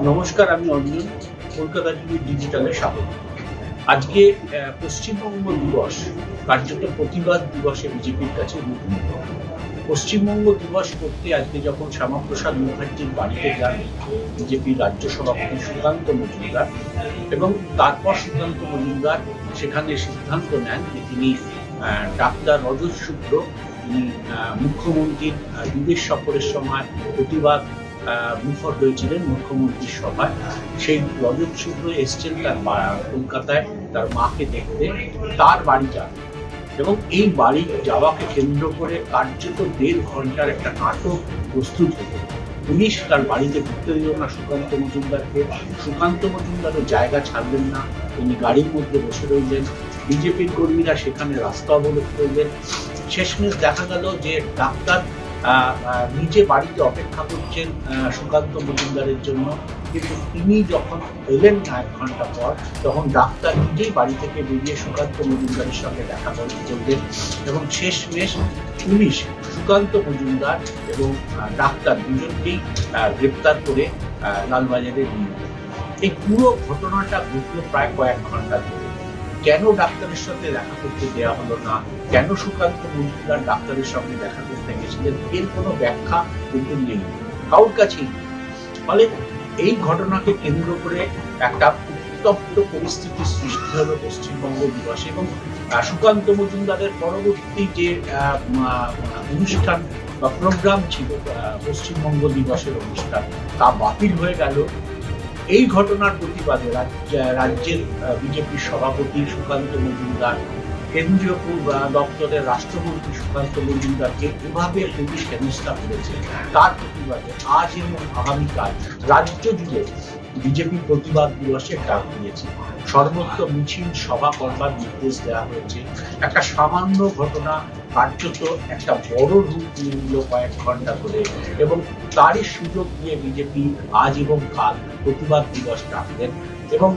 নমস্কার, আমি অঞ্জন। কলকাতা টিভি ডিজিটালে স্বাগত। আজকে পশ্চিমবঙ্গ দিবস, কার্যত প্রতিবাদ দিবসে বিজেপির কাছে মুখোমুখি। পশ্চিমবঙ্গ দিবস করতে আজকে যখন শ্যামাপ্রসাদ মুখার্জির বাড়িতে যান বিজেপির রাজ্য সভাপতি সুকান্ত মজুমদার, এবং তারপর সুকান্ত মজুমদার সেখানে সিদ্ধান্ত নেন যে তিনি ডাক্তার রজত শুক্র, তিনি মুখ্যমন্ত্রীর বিদেশ সফরের সময় প্রতিবাদ মুখর হয়েছিলেন মুখ্যমন্ত্রীর সভায়, সেই রজত শুক্র এসছেন তার কলকাতায় তার মাকে দেখতে, তার বাড়ি যান। এবং এই বাড়ি যাওয়াকে কেন্দ্র করে কার্যত 1.5 ঘন্টার একটা নাটক প্রস্তুত হতো। পুলিশ তার বাড়িতে ঢুকতে দিল না সুকান্ত মজুমদারকে। সুকান্ত মজুমদারও জায়গা ছাড়লেন না, তিনি গাড়ির মধ্যে বসে রইলেন। বিজেপির কর্মীরা সেখানে রাস্তা অবরোধ করলেন। শেষমেশ দেখা গেল যে ডাক্তার নিজে বাড়িতে অপেক্ষা করছেন সুকান্ত মজুমদারের জন্য, কিন্তু তিনি যখন এলেন না 1 ঘন্টা পর, তখন ডাক্তার নিজেই বাড়ি থেকে বেরিয়ে সুকান্ত মজুমদারের সঙ্গে দেখা করলেন। এবং শেষমেশ পুলিশ সুকান্ত মজুমদার এবং ডাক্তার দুজনকেই গ্রেপ্তার করে লালবাজারে নিয়ে গেল। এই পুরো ঘটনাটা ঘটল প্রায় কয়েক ঘন্টা ধরে। কেন ডাক্তারের সাথে দেখা করতে দেওয়া হলো না, কেন সুকান্ত মজুমদার ডাক্তারের সঙ্গে দেখা করতে গেছিলেন, এর কোনো ব্যাখ্যা কিন্তু নেই কারোর কাছেই। ফলে এই ঘটনাকে কেন্দ্র করে একটা উত্তপ্ত পরিস্থিতির সৃষ্টি হলো পশ্চিমবঙ্গ দিবসে। এবং সুকান্ত মজুমদারের পরবর্তী যে অনুষ্ঠান বা প্রোগ্রাম ছিল পশ্চিমবঙ্গ দিবসের অনুষ্ঠান, তা বাতিল হয়ে গেল। এই ঘটনার প্রতিবাদে রাজ্যের বিজেপির সভাপতি সুকান্ত মজুমদার, কেন্দ্রীয় দপ্তরের রাষ্ট্রমন্ত্রী সুকান্ত মজুমদারকে এভাবে পুলিশ হেনস্থা করেছে, তার প্রতিবাদে আজ এবং আগামীকাল রাজ্য জুড়ে বিজেপি প্রতিবাদ দিবসের ডাক দিয়েছে। সর্বত্র মিছিল সভা করবার নির্দেশ দেওয়া হয়েছে। একটা সামান্য ঘটনা কার্যত একটা বড় রূপ নিয়ে নিল কয়েক ঘন্টা ধরে, এবং তারই সুযোগ নিয়ে বিজেপি আজ এবং কাল প্রতিবাদ দিবস ডাকলেন। এবং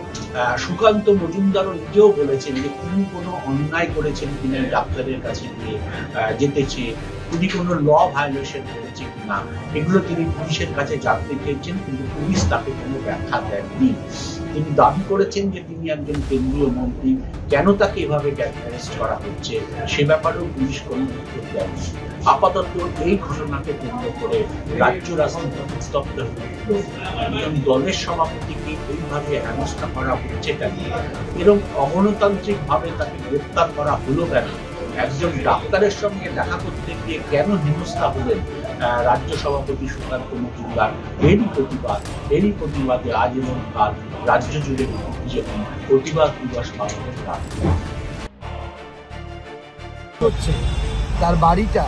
সুকান্ত মজুমদারও নিজেও বলেছেন যে তিনি কোনো অন্যায় করেছেন কিনা ডাক্তারের কাছে গিয়ে যেতে চেয়ে, তিনি কোনো ল ভায়োলেশন করেছে কিনা, এগুলো তিনি পুলিশের কাছে জানতে চেয়েছেন, কিন্তু পুলিশ তাকে কোনো ব্যাখ্যা দেননি। তিনি দাবি করেছেন যে তিনি একজন কেন্দ্রীয় মন্ত্রী, কেন তাকে এভাবে অ্যারেস্ট করা হচ্ছে সে ব্যাপারেও পুলিশ কোনো উত্তর দেয়নি। আপাতত এই ঘটনাকে কেন্দ্র করে রাজ্য রাজনীতি উত্তপ্ত হয়ে উঠল। একজন দলের সভাপতিকে এইভাবে হেনস্থা করা হচ্ছে কেন, এরকম অগণতান্ত্রিক ভাবে তাকে গ্রেপ্তার করা হলো কেন, একজন ডাক্তারের সঙ্গে দেখা করতে গিয়ে কেন হেনস্থা হলেন রাজ্য সভাপতি সুকান্ত মজুমদার, এরই প্রতিবাদে আজ এবং কাল রাজ্য জুড়ে বিজেপি প্রতিবাদ দিবস পালনের ডাক হচ্ছে। তার বাড়িটা,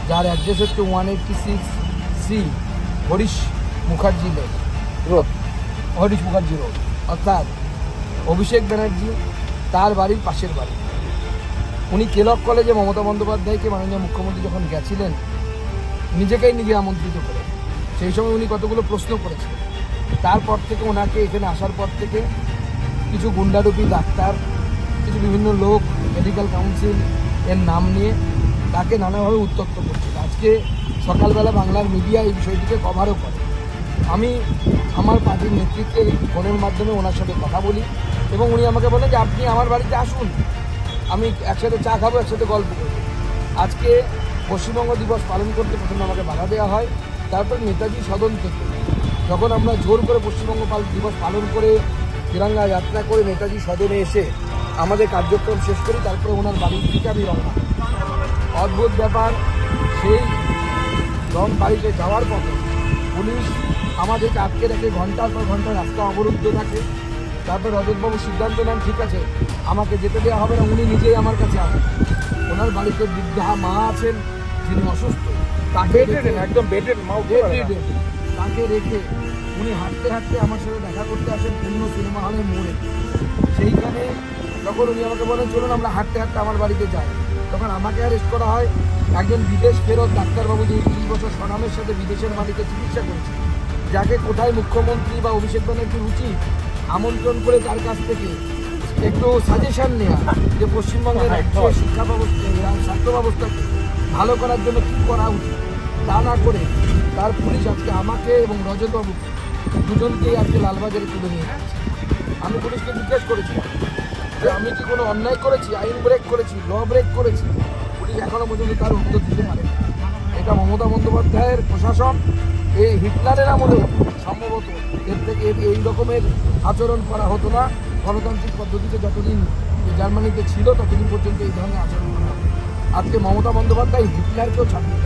যার অ্যাড্রেস হচ্ছে 186C হরিশ মুখার্জি রোড, অর্থাৎ অভিষেক ব্যানার্জি তার বাড়ির পাশের বাড়ি। উনি কেলক কলেজে মমতা বন্দ্যোপাধ্যায়কে মাননীয় মুখ্যমন্ত্রী যখন গেছিলেন নিজেকেই নিজে আমন্ত্রিত করে, সেই সময় উনি কতগুলো প্রশ্ন করেছিলেন। তারপর থেকে ওনাকে এখানে আসার পর থেকে কিছু গুন্ডারূপী ডাক্তার, কিছু বিভিন্ন লোক, মেডিকেল কাউন্সিল এর নাম নিয়ে তাকে নানাভাবে উত্তপ্ত করছিল। আজকে সকালবেলা বাংলার মিডিয়া এই বিষয়টিকে কভারও করে। আমি আমার পার্টির নেতৃত্বে ফোনের মাধ্যমে ওনার সাথে কথা বলি, এবং উনি আমাকে বলেন যে আপনি আমার বাড়িতে আসুন, আমি একসাথে চা খাবো, একসাথে গল্প করবো। আজকে পশ্চিমবঙ্গ দিবস পালন করতে প্রথমে আমাকে বাধা দেওয়া হয়, তারপর নেতাজি সদন থেকে যখন আমরা জোর করে পশ্চিমবঙ্গ দিবস পালন করে তিরঙ্গা যাত্রা করে নেতাজি সদনে এসে আমাদের কার্যক্রম শেষ করি, তারপরে ওনার বাড়ির দিকে আমি রওনা। অদ্ভুত ব্যাপার, সেই বাড়িতে যাওয়ার পথে পুলিশ আমাদেরকে আটকে রাখে, ঘন্টার পর ঘন্টা রাস্তা অবরুদ্ধ থাকে। তারপর রজতবাবু সিদ্ধান্ত নেন, ঠিক আছে আমাকে যেতে দেওয়া হবে না, উনি নিজেই আমার কাছে আসেন। ওনার বাড়িতে বৃদ্ধা মা আছেন যিনি অসুস্থ, তাকে একদম তাকে রেখে উনি হাঁটতে হাঁটতে আমার সাথে দেখা করতে আসেন পূর্ণ সিনেমা হলের মোড়ে। সেইখানে যখন উনি আমাকে বলেন চলুন আমরা হাঁটতে হাঁটতে আমার বাড়িতে যাই, তখন আমাকে অ্যারেস্ট করা হয়। একজন বিদেশ ফেরত ডাক্তারবাবু, যে 30 বছর স্বনামের সাথে বিদেশের মাটিতে চিকিৎসা করেছে, যাকে কোথায় মুখ্যমন্ত্রী বা অভিষেক ব্যানার্জির উচিত আমন্ত্রণ করে তার কাছ থেকে একটু সাজেশন নেওয়া যে পশ্চিমবঙ্গের শিক্ষা ব্যবস্থা, স্বাস্থ্য ব্যবস্থাকে ভালো করার জন্য কী করা উচিত, তা না করে তার পুলিশ আজকে আমাকে এবং রজতবাবুকে দুজনকেই আজকে লালবাজারে তুলে নিয়ে যাচ্ছে। আমি পুলিশকে জিজ্ঞেস করেছিলাম যে আমি কি কোনো অন্যায় করেছি, আইন ব্রেক করেছি, ল ব্রেক করেছি? পুলিশ এখনো পর্যন্ত তার উত্তর দিতে পারে। এটা মমতা বন্দ্যোপাধ্যায়ের প্রশাসন এই হিটলারের আমলেও সম্ভবত এর থেকে এই রকমের আচরণ করা হতো না। গণতান্ত্রিক পদ্ধতিতে যতদিন জার্মানিতে ছিল ততদিন পর্যন্ত এই ধরনের আচরণ করা হতো। আজকে মমতা বন্দ্যোপাধ্যায় হিটলারকেও ছাড়িয়ে